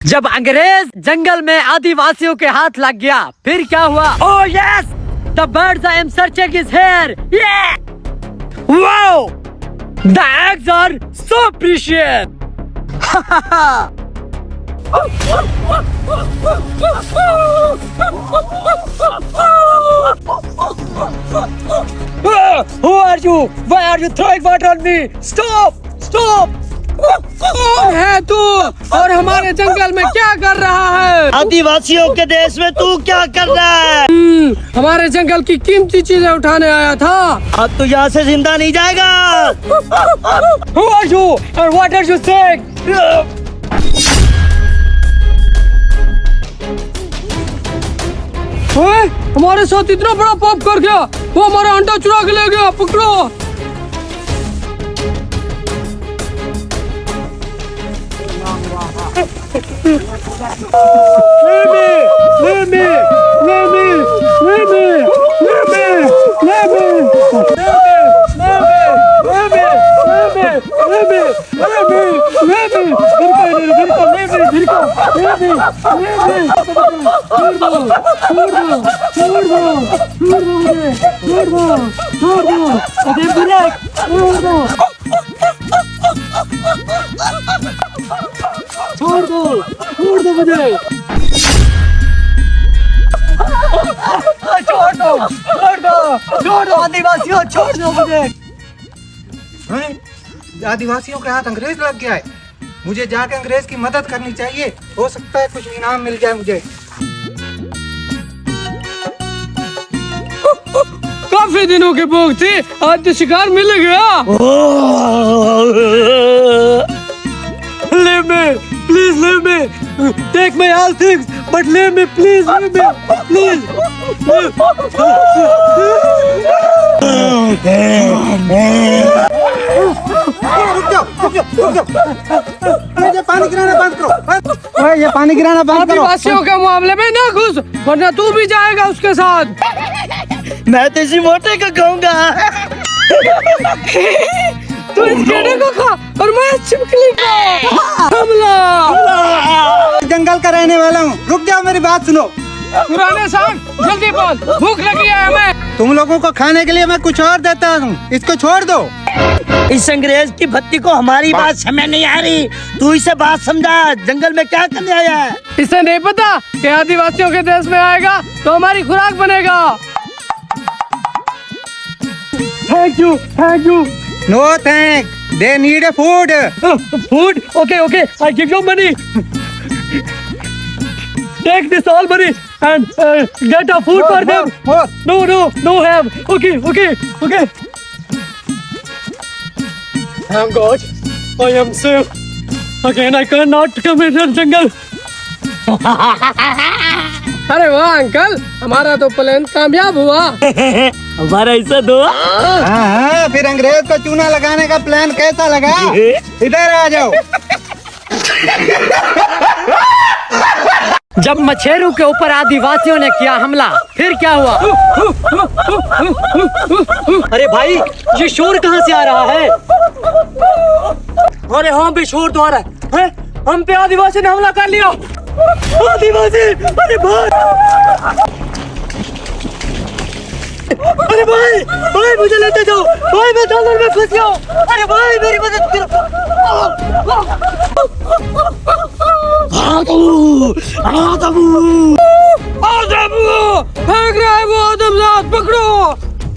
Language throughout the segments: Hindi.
जब अंग्रेज जंगल में आदिवासियों के हाथ लग गया फिर क्या हुआ? Oh yes, the birds I am searching is here. Wow, the eggs are so precious. Who are you? Why are you throwing water on me? Stop! Stop! कौन है तू और हमारे जंगल में क्या कर रहा है? आदिवासियों के देश में तू क्या कर रहा है? हमारे जंगल की कीमती चीजें उठाने आया था। अब तू यहाँ से जिंदा नहीं जाएगा। Who are you? And what are you saying? ओए, हमारे साथ इतना बड़ा पाप कर गया, वो हमारा अंडा चुरा के ले गया। पकड़ो। छोड़ दो मुझे। छोड़ दो आदिवासियों, छोड़ दो मुझे। आदिवासियों के हाथ अंग्रेज लग गया है। मुझे जाके अंग्रेज की मदद करनी चाहिए, हो सकता है कुछ इनाम मिल जाए मुझे। काफी दिनों की भूख थी, आज तो शिकार मिल गया। Leave me, please leave me. Take my all things, but leave me, please leave me, please. रुक जाओ। ये पानी गिराना बंद करो। ओए, ये पानी गिराना बंद करो। आदिवासियों के मामले में ना घुस, वरना तू भी जाएगा उसके साथ। मैं तो इसी मोटे को कहूँगा। तू इस कीड़े को खा और मैं छिपकली को। हमला। जंगल का रहने वाला हूँ, रुक जाओ, मेरी बात सुनो। पुराने साहब जल्दी बोल, भूख लगी है हमें। तुम लोगों को खाने के लिए मैं कुछ और देता हूँ, इसको छोड़ दो। इस अंग्रेज की भत्ती को हमारी बात समझ नहीं आ रही। तू इसे बात समझा, जंगल में क्या करने आया है? इसे नहीं पता कि आदिवासियों के देश में आएगा तो हमारी खुराक बनेगा। Thank you, thank you. No thank, they need a food. Food? Okay, I give you money. Take this all money and get a food for them. No have. Okay. Thank God, I am safe. Again, I cannot come in the jungle. अरे वाह अंकल, हमारा तो प्लान कामयाब हुआ। हमारा हिस्सा दो। हाँ, फिर अंग्रेज को चूना लगाने का प्लान कैसा लगा? इधर आ जाओ। जब मछेरों के ऊपर आदिवासियों ने किया हमला फिर क्या हुआ? अरे भाई, ये शोर कहाँ से आ रहा है? अरे हाँ भी शोर तो आ रहा है। हम पे आदिवासी ने हमला कर लिया। आदिवासी, अरे भाई, अरे भाई मुझे लेते जाओ भाई, मैं जंगल में फंस गया। अरे भाई मेरी मदद करो। भाग रहा है वो आदमजात, पकड़ो।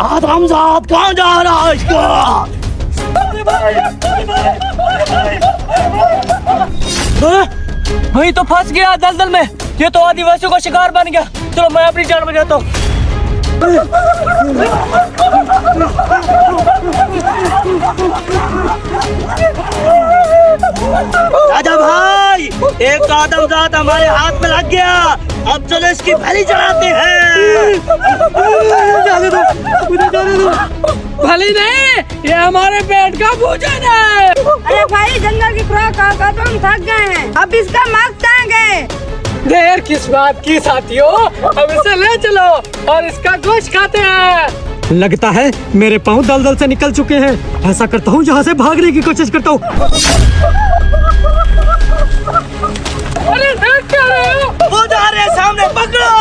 आदमजात कहाँ जा रहा है इसका? वही तो फंस गया दलदल में। ये तो आदिवासियों का शिकार बन गया। चलो मैं अपनी जान बचाता हूँ। राजा भाई, एक आदमजात हमारे हाथ में लग गया। अब चलो इसकी बलि चढ़ाते हैं। जाने दो, मुझे जाने दो। भली नहीं, ये हमारे पेट का भोजन है। अरे भाई, जंगल की खुराक खा तो हम थक गए हैं, अब इसका मांस खाएंगे। देर किस बात की साथियों, अब इसे ले चलो और इसका गोश्त खाते हैं। लगता है मेरे पाँव दलदल से निकल चुके हैं। ऐसा करता हूँ यहाँ से भागने की कोशिश करता हूँ। अरे देख क्या रहे हो? वो जा रहे हैं सामने, पकड़ो।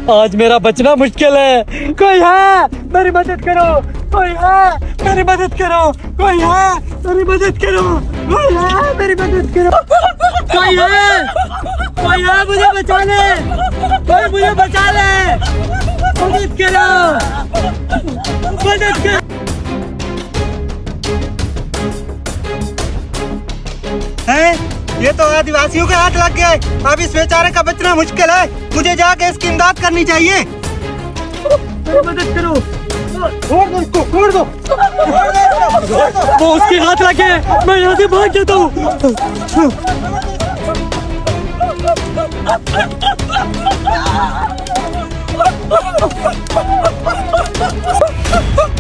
आज मेरा बचना मुश्किल है। कोई है मेरी मदद करो, कोई है मेरी मदद करो, कोई है मेरी मदद करो, कोई है मेरी मदद करो, कोई है मुझे बचा ले, कोई मुझे बचा ले, मदद करो, मदद करो। हैं? ये तो आदिवासियों के हाथ लग गया है। अब इस बेचारे का बचना मुश्किल है। मुझे जाके इसकी इमदाद करनी चाहिए। मदद करो। छोड़ दो इसको, छोड़ दो। वो उसके हाथ लगे, मैं यहाँ से भाग जाता हूँ।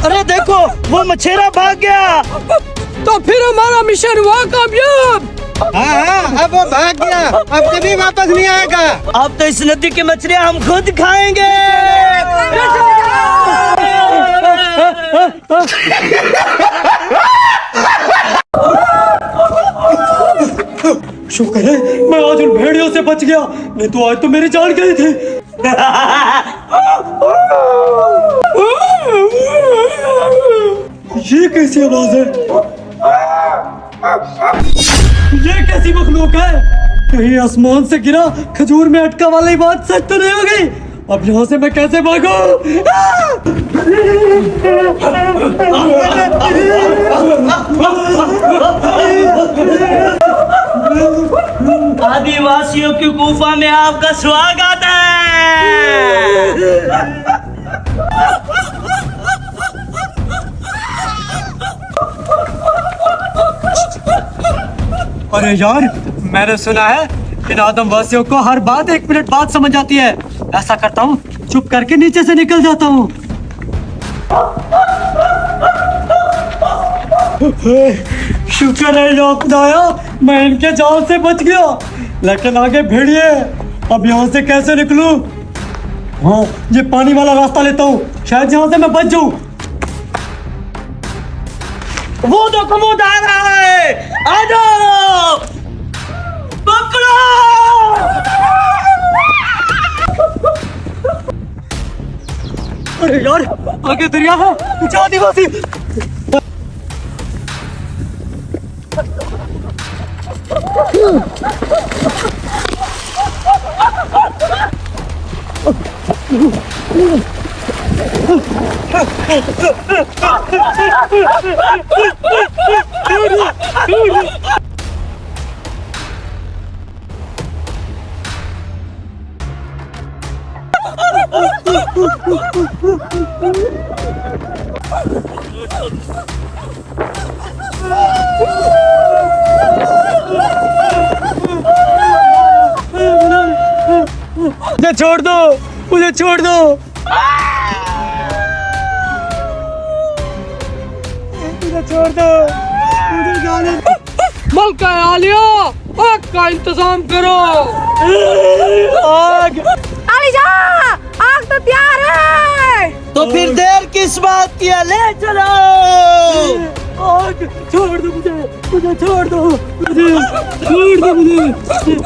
अरे देखो, वो मछेरा भाग गया। तो फिर हमारा मिशन हुआ कामयाब। हाँ, अब वो भाग गया, अब कभी वापस नहीं आएगा। अब तो इस नदी की मछलियाँ हम खुद खाएंगे। शुक्र है मैं आज उन भेड़ियों से बच गया, नहीं तो आज तो मेरी जान गई थी। ये कैसी आवाज है? ये कैसी मखलूक है? कहीं आसमान से गिरा खजूर में अटका वाली बात सच तो नहीं हो गई? अब यहाँ से मैं कैसे भागूं? आदिवासियों की गुफा में आपका स्वागत है। अरे यार, मैंने सुना है इन आदमवासियों को हर बात 1 मिनट बाद समझ आती है। ऐसा करता हूँ, चुप करके नीचे से निकल जाता हूँ। शुक्र है या खुदाया, मैं इनके जाल से बच गया। लेकिन आगे भेड़िए, अब यहाँ से कैसे निकलूं? हाँ, ये पानी वाला रास्ता लेता हूँ, शायद यहाँ से मैं बच जाऊँ। वो तो कमोद आ रहा है, आ जाओ, पकड़ो। अरे यार, आगे दरिया है, पीछे आदिवासी। मुझे छोड़ दो, मुझे छोड़ दो। मुझे छोड़ दो, मुझे जाने दो। मलका आलिया, आग का इंतजाम करो। आग! आलिजा, आग तो तैयार है। तो फिर देर किस बात की है, ले चलो। आग! छोड़ दो मुझे, मुझे छोड़ दो, मुझे छोड़ दो, मुझे छोड़ दो,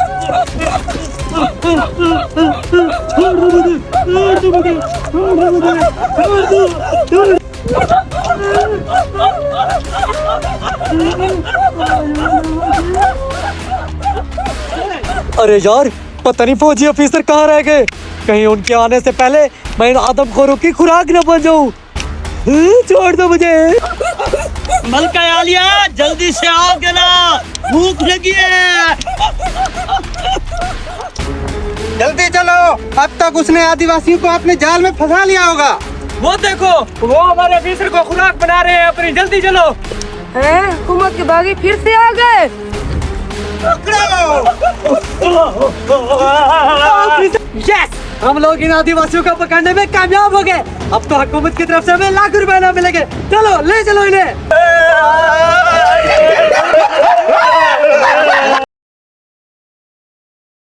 मुझे छोड़ दो, मुझे छोड़ दो, मुझे छोड़ दो, छोड़। अरे यार, पता नहीं फौजी ऑफिसर कहाँ रह गए। कहीं उनके आने से पहले मैं इन आदमखोरों की खुराक न बन जाऊं। छोड़ दो मुझे। मलका आलिया, जल्दी से आओगे ना, भूख लगी है। जल्दी चलो, अब तक उसने आदिवासियों को अपने जाल में फंसा लिया होगा। वो देखो, वो हमारे ऑफिसर को खुराक बना रहे हैं अपनी, जल्दी चलो। हैं हुकूमत के बागी फिर से आ गए। यस, हम लोग इन आदिवासियों को पकड़ने में कामयाब हो गए। अब तो हुकूमत की तरफ से हमें लाख रुपए ना मिलेंगे। चलो ले चलो इन्हें।